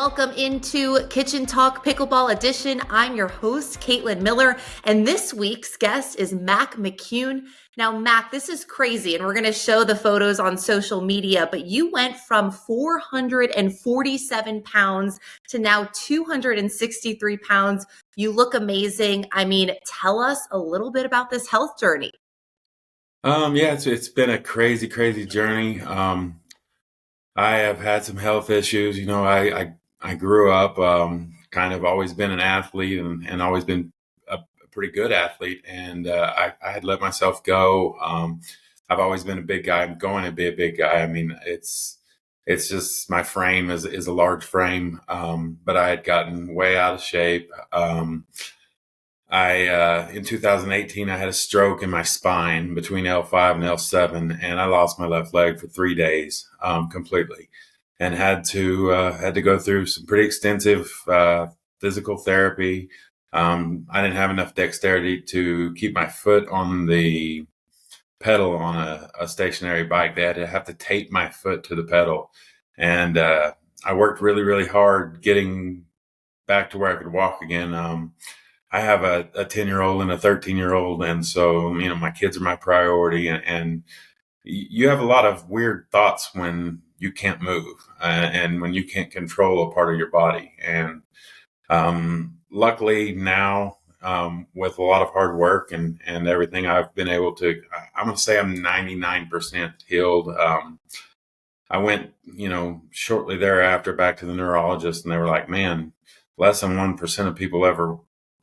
Welcome into Kitchen Talk Pickleball Edition. I'm your host, Caitlin Miller, and this week's guest is Mac McCune. Now, Mac, this is crazy, and we're going to show the photos on social media, but you went from 447 pounds to now 263 pounds. You look amazing. I mean, tell us a little bit about this health journey. It's been a crazy journey. I have had some health issues. I grew up kind of always been an athlete and always been a pretty good athlete. And I had let myself go. I've always been a big guy. I'm going to be a big guy. I mean, it's just my frame is a large frame, but I had gotten way out of shape. In 2018, I had a stroke in my spine between L5 and L7, and I lost my left leg for 3 days, completely, and had to go through some pretty extensive, physical therapy. I didn't have enough dexterity to keep my foot on the pedal on a stationary bike. They had to have to tape my foot to the pedal. And, I worked really hard getting back to where I could walk again. I have a 10-year-old and a 13-year-old. And so, my kids are my priority, and you have a lot of weird thoughts when you can't move, and when you can't control a part of your body. And, luckily now, with a lot of hard work and everything, I've been able to, I'm going to say I'm 99% healed. I went, shortly thereafter back to the neurologist, and they were like, man, less than 1% of people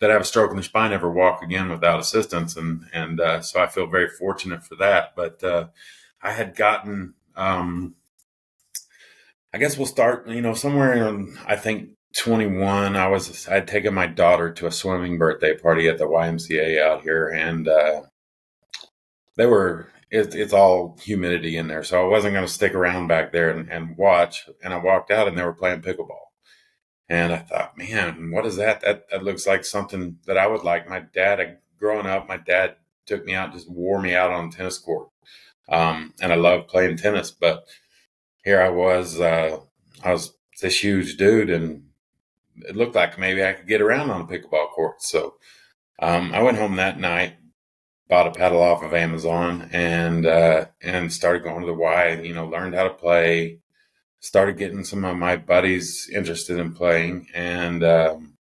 that have a stroke in their spine ever walk again without assistance. And so I feel very fortunate for that. But I had gotten, I guess we'll start, somewhere in, I think, 21. I'd taken my daughter to a swimming birthday party at the YMCA out here, and it's all humidity in there. So I wasn't going to stick around back there and watch. And I walked out, and they were playing pickleball. And I thought, man, what is that? That looks like something that I would like. Growing up, my dad took me out, just wore me out on the tennis court. And I loved playing tennis, but here I was this huge dude, and it looked like maybe I could get around on a pickleball court. So, I went home that night, bought a paddle off of Amazon, and started going to the Y, learned how to play. Started getting some of my buddies interested in playing, and then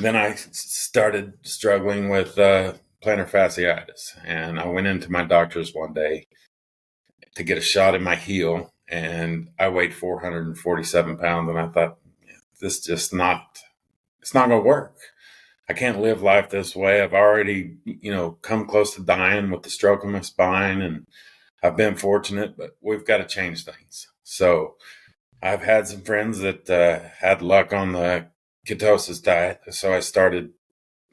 I started struggling with plantar fasciitis, and I went into my doctor's one day to get a shot in my heel, and I weighed 447 pounds, and I thought, it's not going to work. I can't live life this way. I've already, come close to dying with the stroke in my spine, and I've been fortunate, but we've got to change things. So I've had some friends that had luck on the ketosis diet. So I started,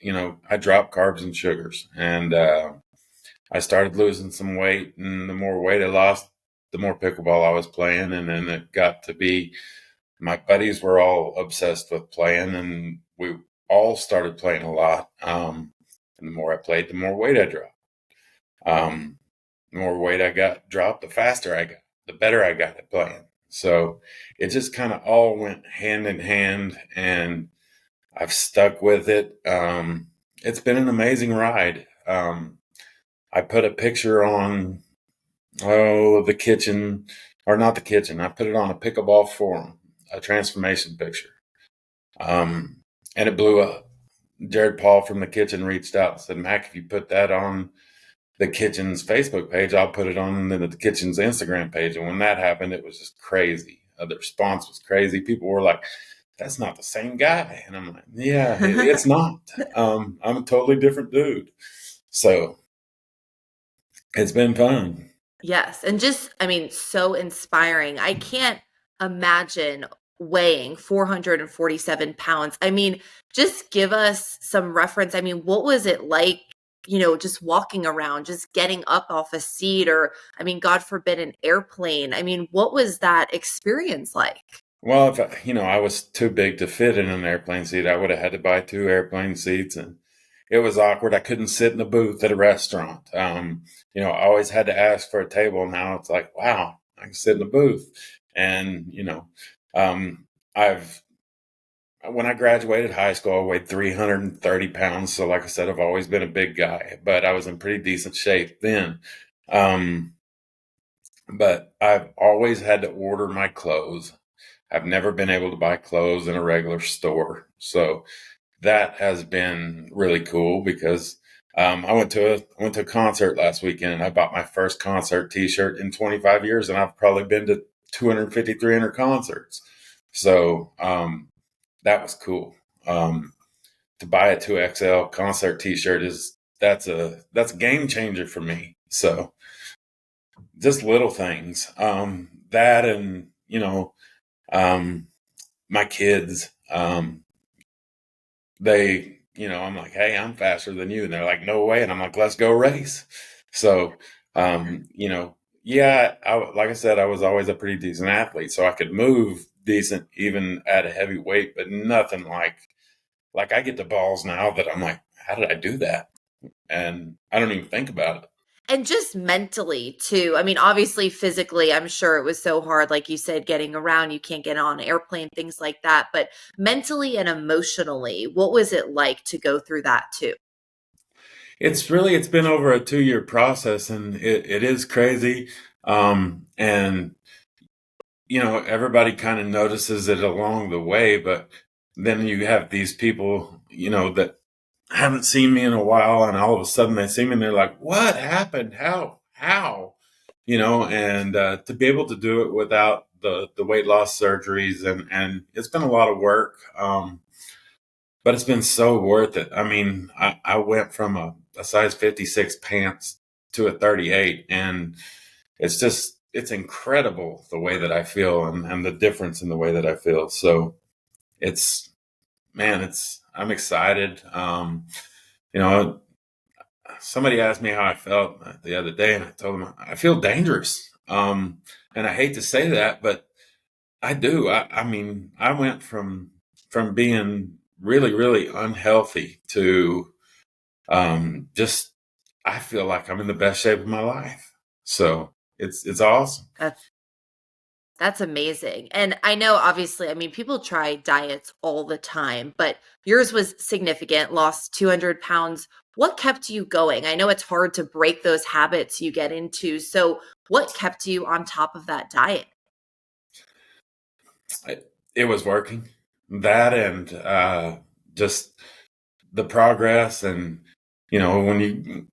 I dropped carbs and sugars, and I started losing some weight. And the more weight I lost, the more pickleball I was playing. And then it got to be, my buddies were all obsessed with playing, and we all started playing a lot. And the more I played, the more weight I dropped. The more weight I got dropped, the faster I got, the better I got at playing. So it just kind of all went hand in hand, and I've stuck with it. It's been an amazing ride. I put a picture on, the kitchen, or not the kitchen. I put it on a pickleball forum, a transformation picture. And it blew up. Jared Paul from the kitchen reached out and said, Mac, if you put that on the kitchen's Facebook page, I'll put it on the kitchen's Instagram page. And when that happened, it was just crazy. The response was crazy. People were like, that's not the same guy. And I'm like, yeah, it's not. I'm a totally different dude. So it's been fun. Yes. And just, so inspiring. I can't imagine weighing 447 pounds. Just give us some reference. What was it like, just walking around, just getting up off a seat, or, God forbid, an airplane? What was that experience like? Well, if I was too big to fit in an airplane seat, I would have had to buy 2 airplane seats, and it was awkward. I couldn't sit in the booth at a restaurant. I always had to ask for a table. Now it's like, wow, I can sit in the booth. And, Um, I've when I graduated high school, I weighed 330 pounds. So, like I said, I've always been a big guy, but I was in pretty decent shape then. Um, but I've always had to order my clothes. I've never been able to buy clothes in a regular store. So that has been really cool because I went to a concert last weekend and I bought my first concert T-shirt in 25 years, and I've probably been to 250, 300 concerts. So that was cool. To buy a 2XL concert T-shirt that's a game changer for me. So just little things, that, and um, my kids, I'm like, hey, I'm faster than you. And they're like, no way. And I'm like, let's go race. So, yeah, like I said, I was always a pretty decent athlete. So I could move decent even at a heavy weight, but nothing like I get the balls now that I'm like, how did I do that? And I don't even think about it. And just mentally too. I mean, obviously physically, I'm sure it was so hard, like you said, getting around, you can't get on an airplane, things like that. But mentally and emotionally, what was it like to go through that too? It's been over a 2-year process, and it is crazy. And everybody kind of notices it along the way, but then you have these people, that haven't seen me in a while, and all of a sudden they see me and they're like, what happened? How? And to be able to do it without the weight loss surgeries, and it's been a lot of work. But it's been so worth it. I mean, I went from a size 56 pants to a 38, and it's incredible the way that I feel, and the difference in the way that I feel. So it's, man, I'm excited. You know, Somebody asked me how I felt the other day, and I told them I feel dangerous. And I hate to say that, but I do. I mean, I went from being really, really unhealthy to just I feel like I'm in the best shape of my life. So it's awesome. That's amazing. And I know, obviously, I mean, people try diets all the time, but yours was significant, lost 200 pounds. What kept you going? I know it's hard to break those habits you get into. So, what kept you on top of that diet? It was working. That, and just the progress, and when you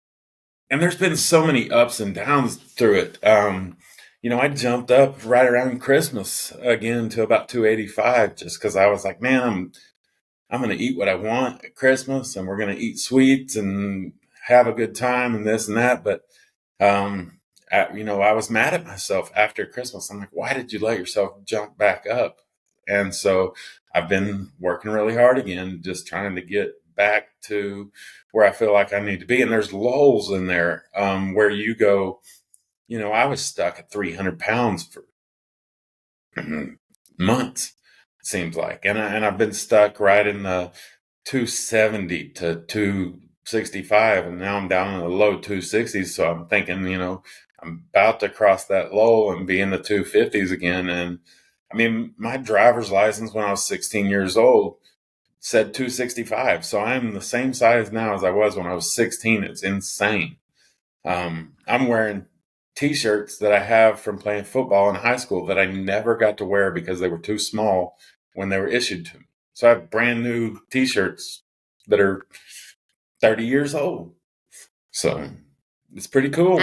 and there's been so many ups and downs through it. I jumped up right around Christmas again to about 285 just because I was like, man, I'm going to eat what I want at Christmas, and we're going to eat sweets and have a good time and this and that. But I was mad at myself after Christmas. I'm like, why did you let yourself jump back up? And so I've been working really hard again, just trying to get back to where I feel like I need to be. And there's lulls in there, where you go, I was stuck at 300 pounds for months, it seems like. And I've been stuck right in the 270 to 265, and now I'm down in the low 260s. So I'm thinking, I'm about to cross that low and be in the 250s again. And I mean, my driver's license when I was 16 years old said 265. So I'm the same size now as I was when I was 16. It's insane. I'm wearing t-shirts that I have from playing football in high school that I never got to wear because they were too small when they were issued to me. So I have brand new t-shirts that are 30 years old. So it's pretty And cool.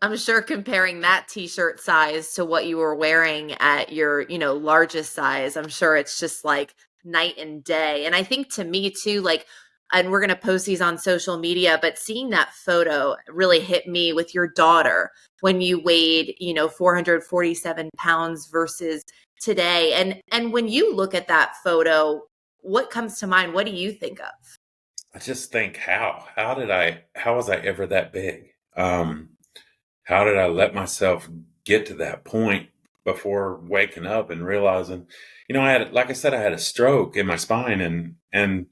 I'm sure comparing that t-shirt size to what you were wearing at your, largest size, I'm sure it's just like night and day. And I think to me too, like, and we're going to post these on social media, but seeing that photo really hit me with your daughter when you weighed, 447 pounds versus today. And when you look at that photo, what comes to mind? What do you think of? I just think, how was I ever that big? How did I let myself get to that point before waking up and realizing, like I said, I had a stroke in my spine, and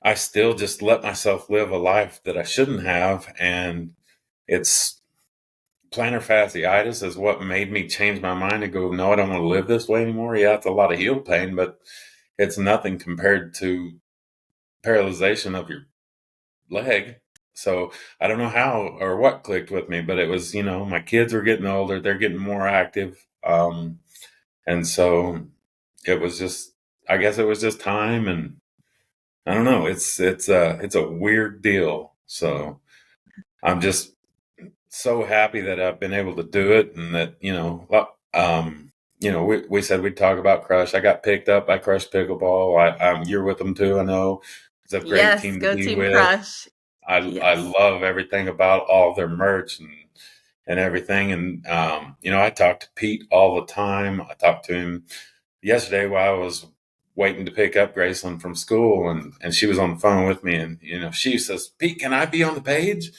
I still just let myself live a life that I shouldn't have. And it's plantar fasciitis is what made me change my mind and go, no, I don't want to live this way anymore. Yeah, it's a lot of heel pain, but it's nothing compared to paralyzation of your leg. So I don't know how or what clicked with me, but it was, my kids are getting older, they're getting more active. And so it was just, I guess it was just time. And I don't know, it's a weird deal. So I'm just so happy that I've been able to do it, and that, we said we'd talk about Crush. I got picked up by Crush Pickleball. You're with them too, I know. It's a great Yes, team to go be Team with. Crush. I Yes. love everything about all their merch and everything. And I talk to Pete all the time. I talked to him yesterday while I was waiting to pick up Graceland from school, and she was on the phone with me, and she says, "Pete, can I be on the page?"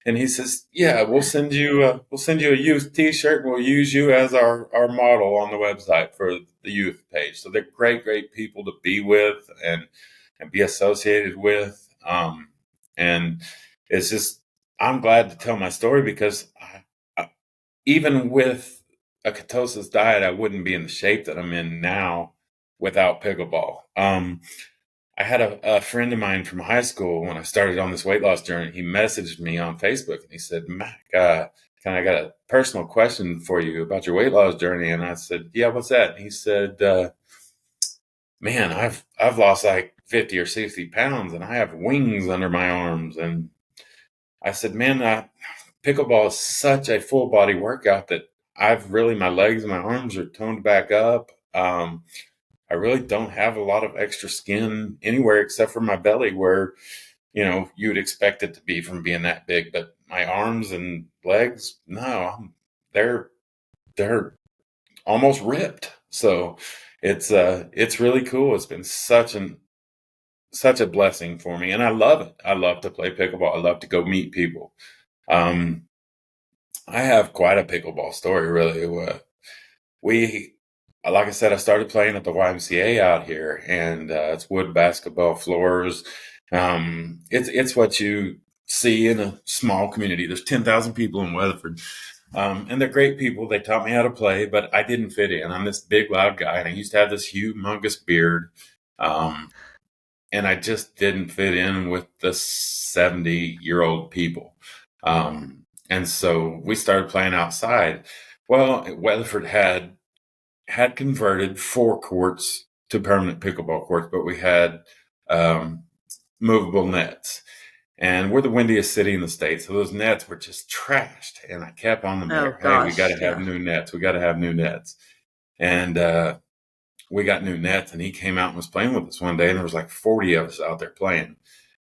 And he says, "Yeah, we'll send you a youth T-shirt. And we'll use you as our model on the website for the youth page." So they're great people to be with and be associated with. And it's just, I'm glad to tell my story, because even with a ketosis diet, I wouldn't be in the shape that I'm in now without pickleball. I had a friend of mine from high school when I started on this weight loss journey. He messaged me on Facebook and he said, "Mac, I got a personal question for you about your weight loss journey." And I said, "Yeah, what's that?" And he said, "Man, I've lost like 50 or 60 pounds and I have wings under my arms." And I said, "Man, pickleball is such a full body workout that my legs and my arms are toned back up. I really don't have a lot of extra skin anywhere except for my belly, where, you would expect it to be from being that big. But my arms and legs, no, they're almost ripped." So it's really cool. It's been such a blessing for me, and I love it. I love to play pickleball. I love to go meet people. Um, I have quite a pickleball story, really. We, like I said, I started playing at the YMCA out here, and it's wood basketball floors. It's what you see in a small community. There's 10,000 people in Weatherford, and they're great people. They taught me how to play, but I didn't fit in. I'm this big, loud guy, and I used to have this humongous beard, um, and I just didn't fit in with the 70-year-old people. And so we started playing outside. Well, Weatherford had converted 4 courts to permanent pickleball courts, but we had um, movable nets. And we're the windiest city in the state, so those nets were just trashed. And I kept on the Oh mayor, "Hey, we got gosh, to have yeah. new nets. We got to have new nets." And we got new nets, and he came out and was playing with us one day, and there was like 40 of us out there playing.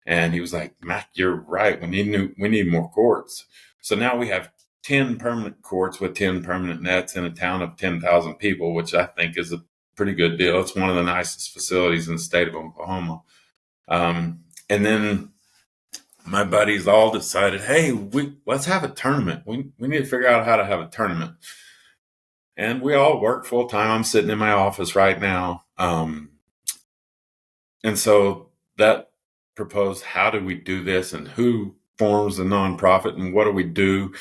And he was like, "Mac, you're right. We need more courts." So now we have 10 permanent courts with 10 permanent nets in a town of 10,000 people, which I think is a pretty good deal. It's one of the nicest facilities in the state of Oklahoma. And then my buddies all decided, "Hey, let's have a tournament. We need to figure out how to have a tournament." And we all work full time. I'm sitting in my office right now. And so that proposed, how do we do this, and who forms the nonprofit, and what do we do?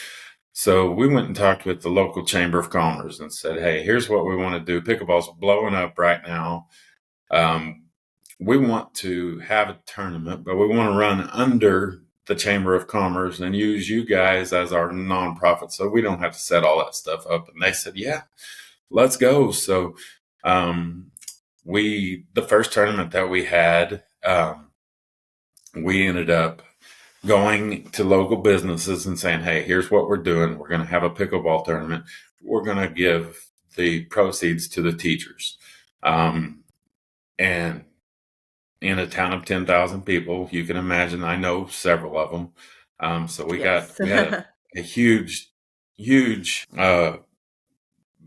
So we went and talked with the local Chamber of Commerce and said, "Hey, here's what we want to do. Pickleball's blowing up right now. Um, we want to have a tournament, but we want to run under the Chamber of Commerce and use you guys as our nonprofit, so we don't have to set all that stuff up." And they said, "Yeah, let's go." So um, the first tournament that we had, we ended up going to local businesses and saying, "Hey, here's what we're doing. We're going to have a pickleball tournament. We're going to give the proceeds to the teachers." And in a town of 10,000 people, you can imagine, I know several of them. So Yes. we had a huge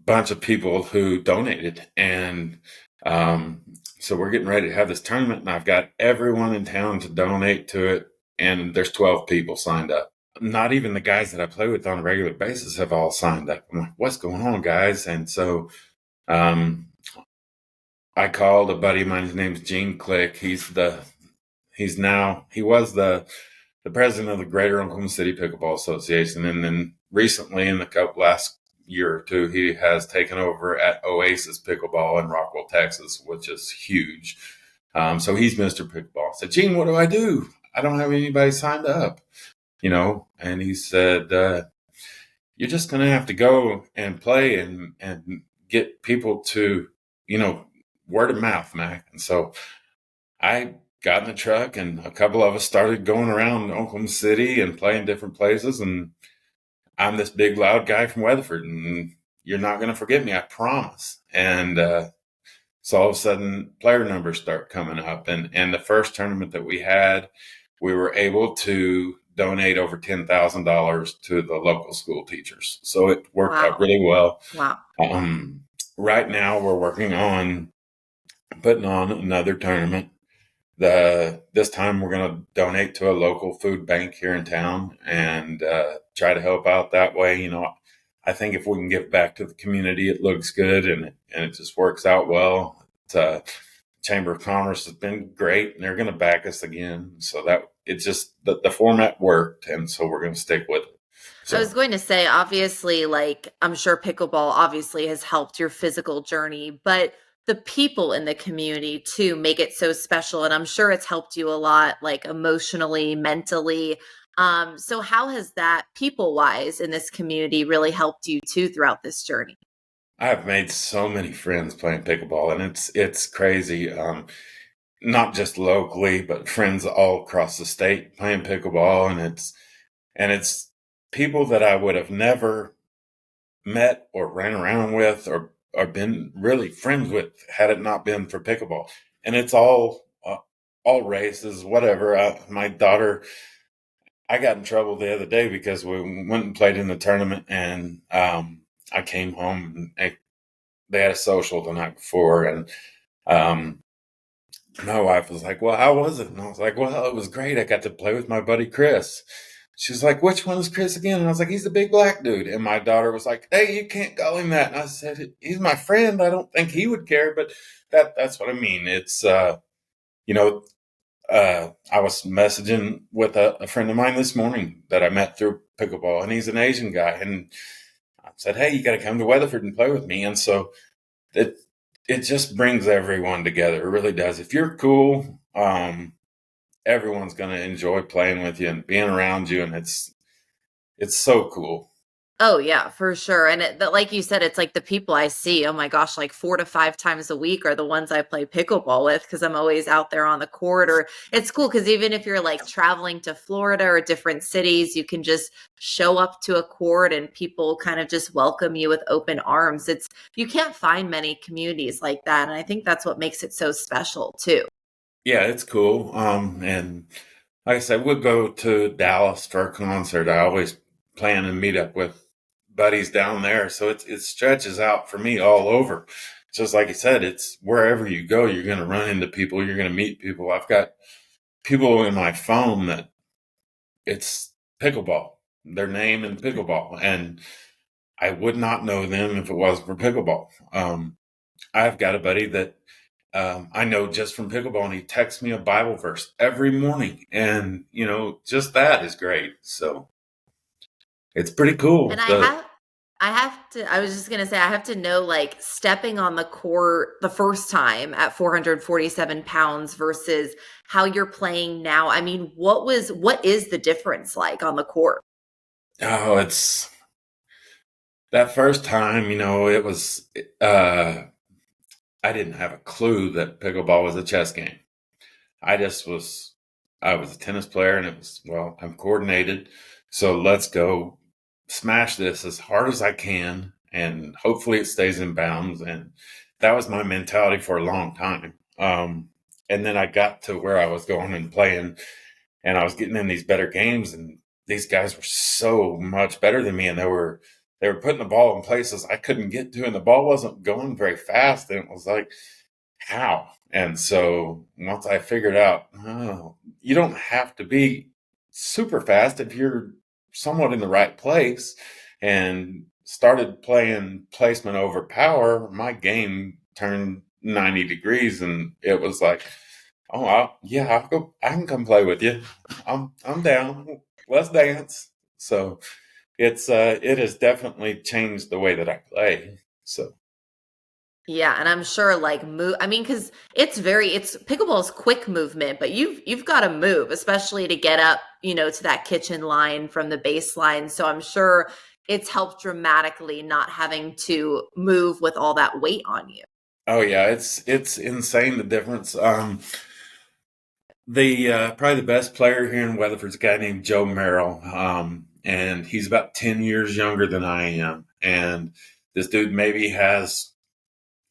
bunch of people who donated. And so we're getting ready to have this tournament, and I've got everyone in town to donate to it. And there's 12 people signed up. Not even the guys that I play with on a regular basis have all signed up. I'm like, "What's going on, guys?" And so um, I called a buddy of mine. His name's Gene Click. He was the president of the Greater Oklahoma City Pickleball Association. And then recently in the last year or two, he has taken over at Oasis Pickleball in Rockwell, Texas, which is huge. So he's Mr. Pickleball. I said, Gene, what do I do? I don't have anybody signed up, and he said, you're just going to have to go and play and get people to, word of mouth, Mac. And so I got in the truck and a couple of us started going around Oklahoma City and playing different places. And I'm this big, loud guy from Weatherford, and you're not going to forget me, I promise. And so all of a sudden, player numbers start coming up. And the first tournament that we had, we were able to donate over $10,000 to the local school teachers. So it worked out Wow. really well. Wow. Right now, we're working on putting on another tournament. This time we're going to donate to a local food bank here in town and try to help out that way. I think if we can give back to the community, it looks good and it just works out well. Chamber of Commerce has been great, and they're going to back us again. So that it's just the format worked, and so we're going to stick with it. I So was going to say, obviously, like, I'm sure pickleball obviously has helped your physical journey, but the people in the community too make it so special. And I'm sure it's helped you a lot, like emotionally, mentally. So how has that people wise in this community really helped you too throughout this journey? I've made so many friends playing pickleball, and it's crazy. Not just locally, but friends all across the state playing pickleball, and it's people that I would have never met or ran around with or been really friends with had it not been for pickleball. And it's all races, whatever. My daughter, I got in trouble the other day because we went and played in the tournament, and I came home and they had a social the night before, and um, my wife was like, well, how was it? And I was like, well, it was great. I got to play with my buddy Chris. She was like, which one is Chris again? And I was like, he's the big black dude. And my daughter was like, hey, you can't call him that. And I said, he's my friend. I don't think he would care, but that's what I mean. It's, you know, I was messaging with a friend of mine this morning that I met through pickleball, and he's an Asian guy. And I said, hey, you got to come to Weatherford and play with me. And so it, it just brings everyone together. It really does. If you're cool, everyone's going to enjoy playing with you and being around you. And it's so cool. Oh yeah, for sure. And like you said, it's like the people I see, oh my gosh, like 4 to 5 times a week are the ones I play pickleball with because I'm always out there on the court. Or it's cool because even if you're like traveling to Florida or different cities, you can just show up to a court and people kind of just welcome you with open arms. You can't find many communities like that. And I think that's what makes it so special too. Yeah, it's cool. And like I said, we'll go to Dallas for a concert. I always plan and meet up with buddies down there. So it stretches out for me all over. Just like you said, it's wherever you go, you're going to run into people. You're going to meet people. I've got people in my phone that it's pickleball, their name in pickleball. And I would not know them if it wasn't for pickleball. I've got a buddy that I know just from pickleball, and he texts me a Bible verse every morning. And, just that is great. So it's pretty And cool. I was just gonna say, I have to know, like, stepping on the court the first time at 447 pounds versus how you're playing now. I mean, what is the difference like on the court? It's that first time, it was, I didn't have a clue that pickleball was a chess game. I just was, I was a tennis player, and it was, well, I'm coordinated. So let's go smash this as hard as I can, and hopefully it stays in bounds. And that was my mentality for a long time. And then I got to where I was going and playing, and I was getting in these better games, and these guys were so much better than me, and they were putting the ball in places I couldn't get to, and the ball wasn't going very fast. And it was like, how? And so once I figured out, oh, you don't have to be super fast if you're somewhat in the right place, and started playing placement over power, my game turned 90 degrees, and it was like, oh, yeah, I'll go. I can come play with you. I'm down. Let's dance. So it has definitely changed the way that I play. So Yeah, and I'm sure like move I mean cuz it's pickleball's quick movement, but you've got to move, especially to get up, to that kitchen line from the baseline. So I'm sure it's helped dramatically not having to move with all that weight on you. oh yeah, it's insane the difference. The probably the best player here in Weatherford's a guy named Joe Merrill, and he's about 10 years younger than I am. And this dude maybe has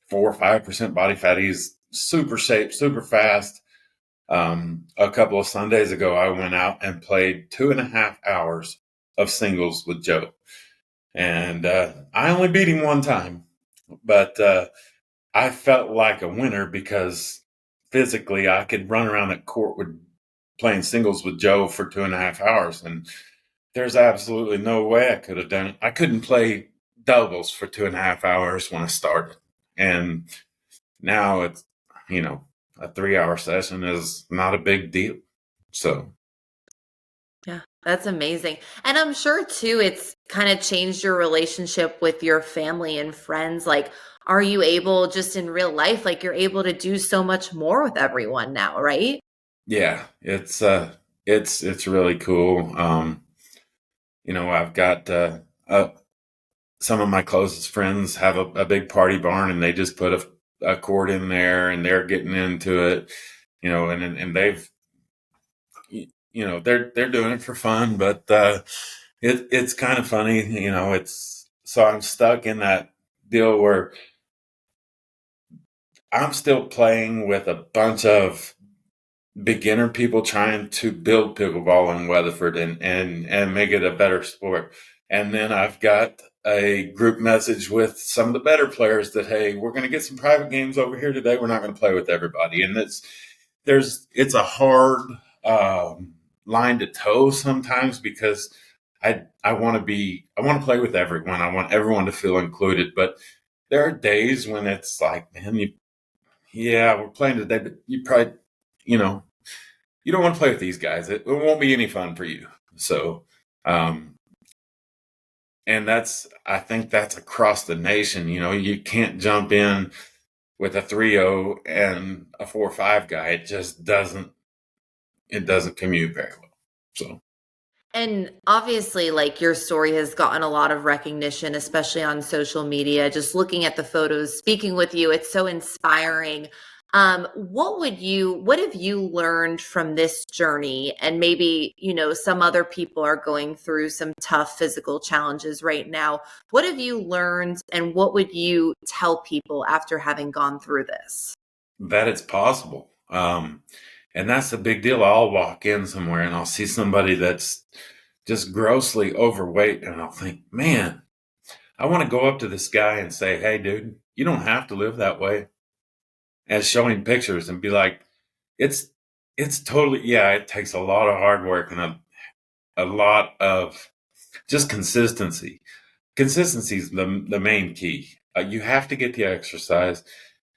4 or 5% body fat. He's super shape, super fast. A couple of Sundays ago, I went out and played 2.5 hours of singles with Joe, and I only beat him one time, but I felt like a winner because physically I could run around that court with playing singles with Joe for 2.5 hours. And there's absolutely no way I could have done it. I couldn't play doubles for 2.5 hours when I started. And now it's, you know, a 3 hour session is not a big deal. So Yeah, that's amazing. And I'm sure too, it's kind of changed your relationship with your family and friends. Like, are you able just in real life, like you're able to do so much more with everyone now, right? yeah, it's really cool. I've got some of my closest friends have a big party barn, and they just put a court in there, and they're getting into it, and they've, they're doing it for fun, but it's kind of funny, it's so I'm stuck in that deal where I'm still playing with a bunch of beginner people trying to build pickleball in Weatherford and make it a better sport. And then I've got a group message with some of the better players that, hey, we're going to get some private games over here today. We're not going to play with everybody. And it's a hard line to toe sometimes because I want to play with everyone. I want everyone to feel included. But there are days when it's like, man, yeah, we're playing today, but you probably, you know, you don't want to play with these guys. It won't be any fun for you. So, um, and I think that's across the nation. You can't jump in with a 3-0 and a 4-5 guy. It doesn't commute very well. So, And obviously, like your story has gotten a lot of recognition, especially on social media. Just looking at the photos, speaking with you, it's so inspiring. What have you learned from this journey? And maybe, some other people are going through some tough physical challenges right now. What have you learned, and what would you tell people after having gone through this? that it's possible. And that's the big deal. I'll walk in somewhere and I'll see somebody that's just grossly overweight, and I'll think, man, I want to go up to this guy and say, hey, dude, you don't have to live that way. And showing pictures and be like, it's it's totally, yeah, it takes a lot of hard work and a lot of just consistency. Consistency is the main key. You have to get the exercise,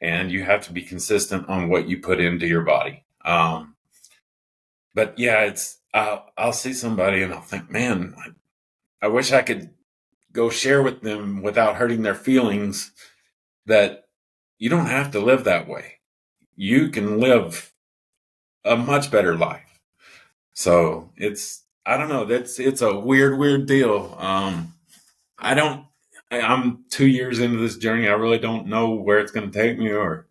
and you have to be consistent on what you put into your body. But yeah, I'll see somebody and I'll think, man, I wish I could go share with them without hurting their feelings that you don't have to live that way. You can live a much better life. So I don't know, it's a weird deal. I don't, I'm 2 years into this journey. I really don't know where it's going to take me, or,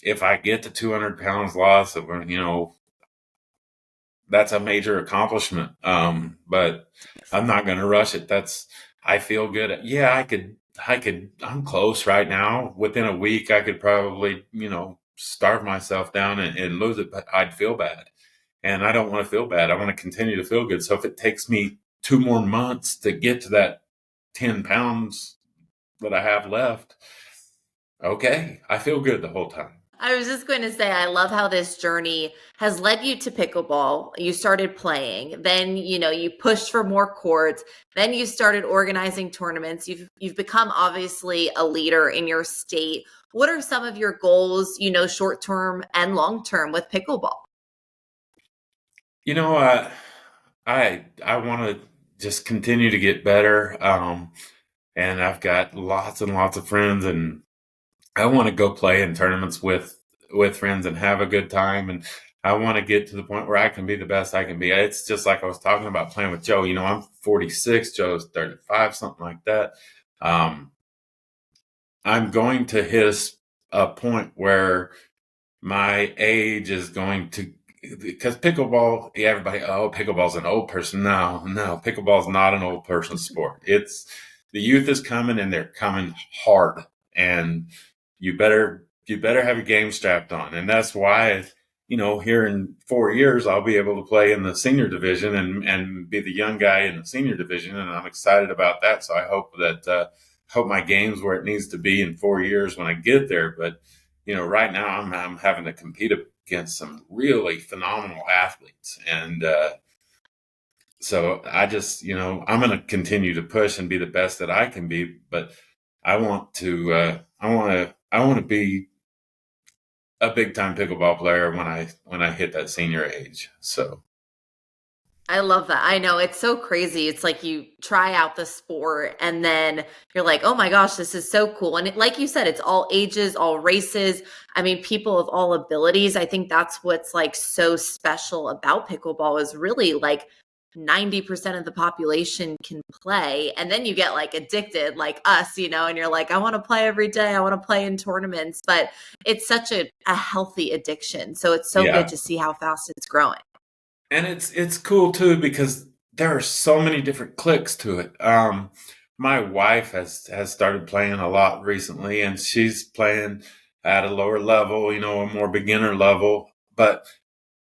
if I get to 200 pounds loss, that's a major accomplishment. But I'm not going to rush it. I feel good. Yeah, I'm close right now. Within a week, I could probably, starve myself down and lose it, but I'd feel bad. And I don't want to feel bad. I want to continue to feel good. So if it takes me 2 more months to get to that 10 pounds that I have left, okay, I feel good the whole time. I was just going to say, I love how this journey has led you to pickleball. You started playing, then you pushed for more courts, then you started organizing tournaments. You've become obviously a leader in your state. What are some of your goals, short term and long term with pickleball? You know, I want to just continue to get better. And I've got lots and lots of friends, and I want to go play in tournaments with friends and have a good time. And I want to get to the point where I can be the best I can be. It's just like I was talking about playing with Joe. I'm 46, Joe's 35, something like that. Um, I'm going to hit a point where my age is going to, because pickleball, yeah, everybody, oh, pickleball's an old person. No, pickleball's not an old person sport. It's the youth is coming, and they're coming hard, and you better have your game strapped on. And that's why, here in 4 years, I'll be able to play in the senior division and be the young guy in the senior division. And I'm excited about that. So I hope hope my game's where it needs to be in 4 years when I get there. But right now I'm having to compete against some really phenomenal athletes. And so I just, I'm going to continue to push and be the best that I can be. But I want to be a big time pickleball player when I hit that senior age. So I love that. I know it's so crazy. It's like you try out the sport and then you're like, oh my gosh, this is so cool. And like you said, it's all ages, all races. I mean, people of all abilities. I think that's what's like so special about pickleball is really like 90% of the population can play. And then you get like addicted like us, and you're like, I want to play every day. I want to play in tournaments. But it's such a healthy addiction. So it's so good yeah, to see how fast it's growing. and it's cool too because there are so many different clicks to it. My wife has started playing a lot recently, and she's playing at a lower level, a more beginner level. But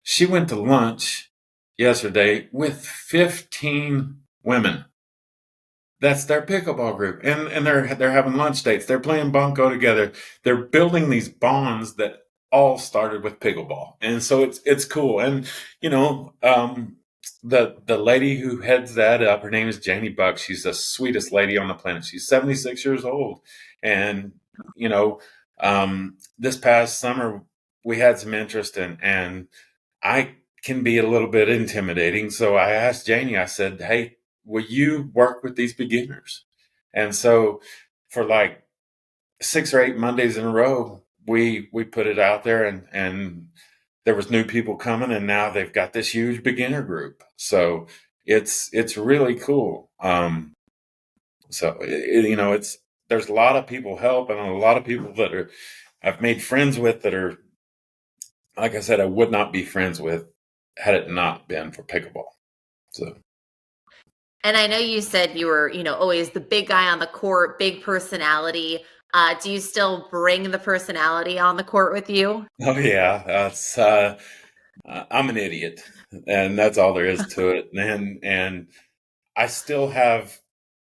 she went to lunch yesterday with 15 women. That's their pickleball group, and they're having lunch dates. They're playing bunco together. They're building these bonds that all started with pickleball, and so it's cool. And the lady who heads that up, her name is Janie Buck. She's the sweetest lady on the planet. She's 76 years old, and this past summer we had some interest and I can be a little bit intimidating. So I asked Janie. I said, "Hey, will you work with these beginners?" And so for like 6 or 8 Mondays in a row, we put it out there, and there was new people coming, and now they've got this huge beginner group. So it's really cool. So it's there's a lot of people helping, and a lot of people that I've made friends with that are, like I said, I would not be friends with had it not been for pickleball. So And I know you said you were, always the big guy on the court, big personality. Do you still bring the personality on the court with you? oh yeah, that's I'm an idiot, and that's all there is to it. And I still have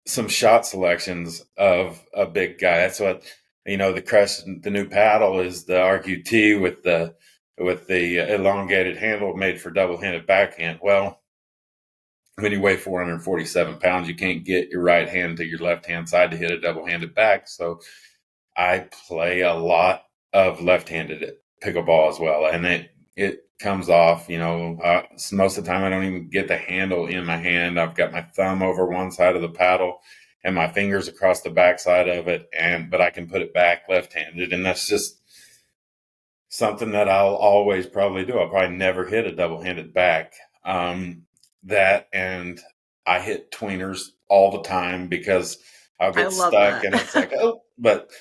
some shot selections of a big guy. That's what the crest, the new paddle is the RQT with the elongated handle made for double-handed backhand. Well, when you weigh 447 pounds, you can't get your right hand to your left hand side to hit a double-handed back. So I play a lot of left-handed pickleball as well, and it comes off. Most of the time I don't even get the handle in my hand. I've got my thumb over one side of the paddle and my fingers across the back side of it, but I can put it back left-handed, and that's just something that I'll always probably do. I'll probably never hit a double-handed back. That and I hit tweeners all the time because I'll I get love stuck, that. and it's like, oh, but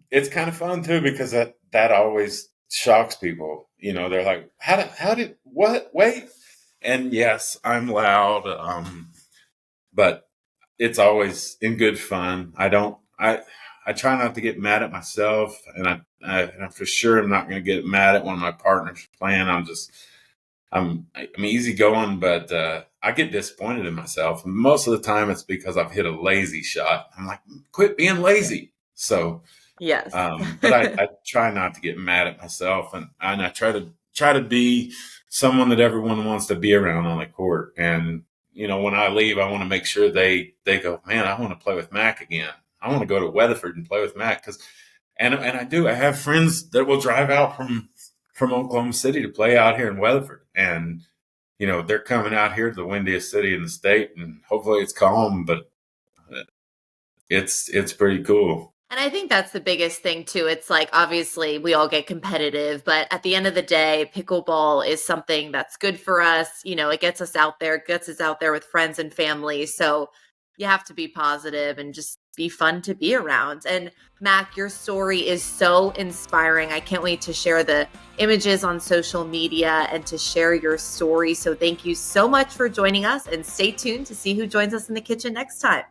it's kind of fun too because that always shocks people. They're like, how did what wait? And yes, I'm loud, but it's always in good fun. I try not to get mad at myself, and I'm for sure I'm not going to get mad at one of my partners playing. I'm easygoing, but I get disappointed in myself. And most of the time, it's because I've hit a lazy shot. I'm like, quit being lazy. So, Yes. but I try not to get mad at myself, and I try to be someone that everyone wants to be around on the court. And when I leave, I want to make sure they go, man, I want to play with Mac again. I want to go to Weatherford and play with Mac and I do. I have friends that will drive out from Oklahoma City to play out here in Weatherford, and they're coming out here to the windiest city in the state, and hopefully it's calm, but it's pretty cool. And I think that's the biggest thing too. It's like obviously we all get competitive, but at the end of the day, pickleball is something that's good for us. It gets us out there, gets us out there with friends and family. So you have to be positive and just be fun to be around. And Mac, your story is so inspiring. I can't wait to share the images on social media and to share your story. So thank you so much for joining us, and stay tuned to see who joins us in the kitchen next time.